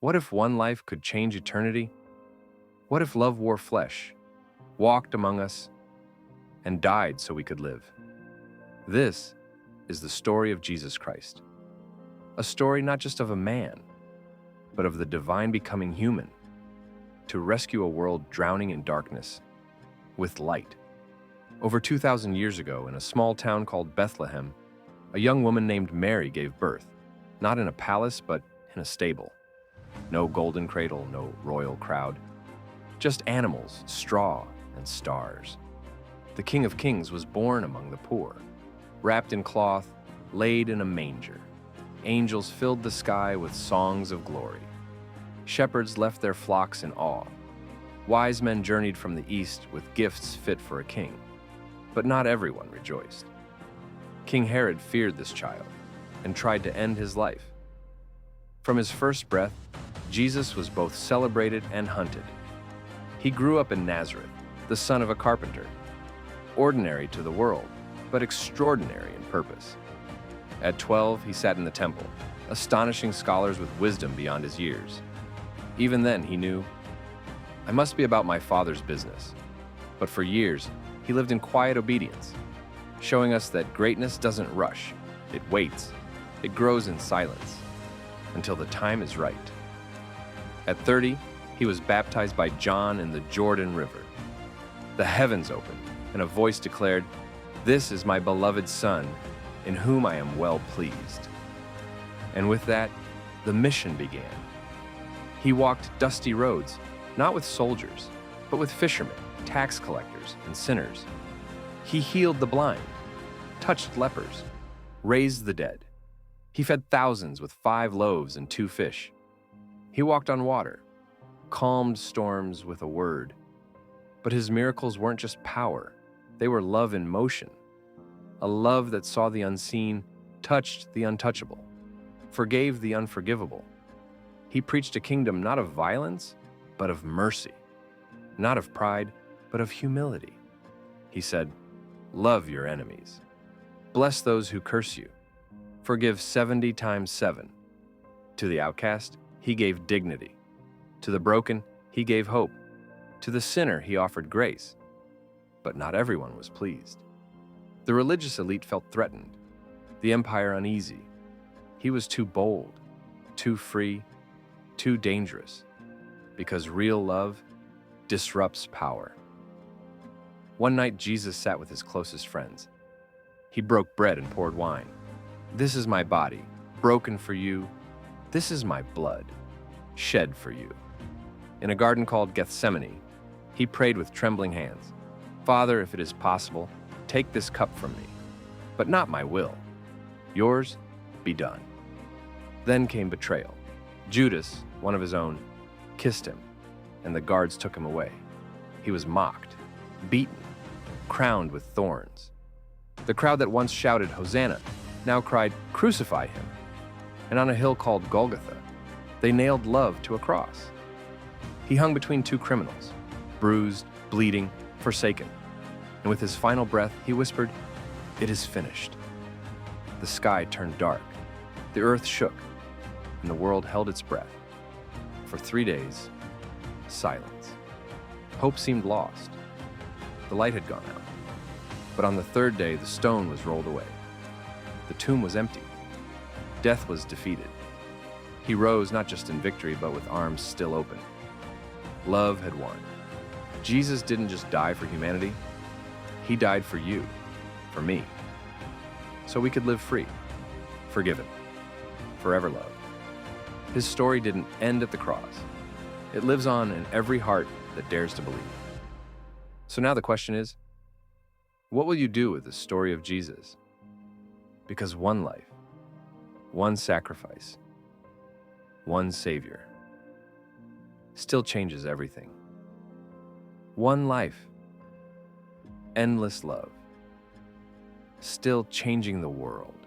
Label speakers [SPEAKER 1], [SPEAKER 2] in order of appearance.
[SPEAKER 1] What if one life could change eternity? What if love wore flesh, walked among us, and died so we could live? This is the story of Jesus Christ. A story not just of a man, but of the divine becoming human to rescue a world drowning in darkness with light. Over 2,000 years ago, in a small town called Bethlehem, a young woman named Mary gave birth, not in a palace, but in a stable. No golden cradle, no royal crowd, just animals, straw, and stars. The King of Kings was born among the poor, wrapped in cloth, laid in a manger. Angels filled the sky with songs of glory. Shepherds left their flocks in awe. Wise men journeyed from the east with gifts fit for a king. But not everyone rejoiced. King Herod feared this child and tried to end his life. From his first breath, Jesus was both celebrated and hunted. He grew up in Nazareth, the son of a carpenter, ordinary to the world, but extraordinary in purpose. At 12, he sat in the temple, astonishing scholars with wisdom beyond his years. Even then, he knew, I must be about my Father's business. But for years, he lived in quiet obedience, showing us that greatness doesn't rush, it waits, it grows in silence, until the time is right. At 30, he was baptized by John in the Jordan River. The heavens opened, and a voice declared, "This is my beloved Son, in whom I am well pleased." And with that, the mission began. He walked dusty roads, not with soldiers, but with fishermen, tax collectors, and sinners. He healed the blind, touched lepers, raised the dead. He fed thousands with 5 loaves and 2 fish. He walked on water, calmed storms with a word. But his miracles weren't just power, they were love in motion. A love that saw the unseen, touched the untouchable, forgave the unforgivable. He preached a kingdom not of violence, but of mercy, not of pride, but of humility. He said, "Love your enemies. Bless those who curse you. Forgive 70 times 7. To the outcast, he gave dignity. To the broken, he gave hope. To the sinner, he offered grace." But not everyone was pleased. The religious elite felt threatened, the empire uneasy. He was too bold, too free, too dangerous, because real love disrupts power. One night, Jesus sat with his closest friends. He broke bread and poured wine. "This is my body, broken for you. This is my blood, shed for you." In a garden called Gethsemane, he prayed with trembling hands, "Father, if it is possible, take this cup from me, but not my will. Yours be done." Then came betrayal. Judas, one of his own, kissed him, and the guards took him away. He was mocked, beaten, crowned with thorns. The crowd that once shouted, "Hosanna," now cried, "Crucify him." And on a hill called Golgotha, they nailed love to a cross. He hung between 2 criminals, bruised, bleeding, forsaken. And with his final breath, he whispered, "It is finished." The sky turned dark, the earth shook, and the world held its breath. For 3 days, silence. Hope seemed lost. The light had gone out. But on the 3rd day, the stone was rolled away. The tomb was empty. Death was defeated. He rose not just in victory, but with arms still open. Love had won. Jesus didn't just die for humanity. He died for you, for me, so we could live free, forgiven, forever loved. His story didn't end at the cross. It lives on in every heart that dares to believe. So now the question is, what will you do with the story of Jesus? Because one life, one sacrifice, one Savior still changes everything. One life, endless love, still changing the world.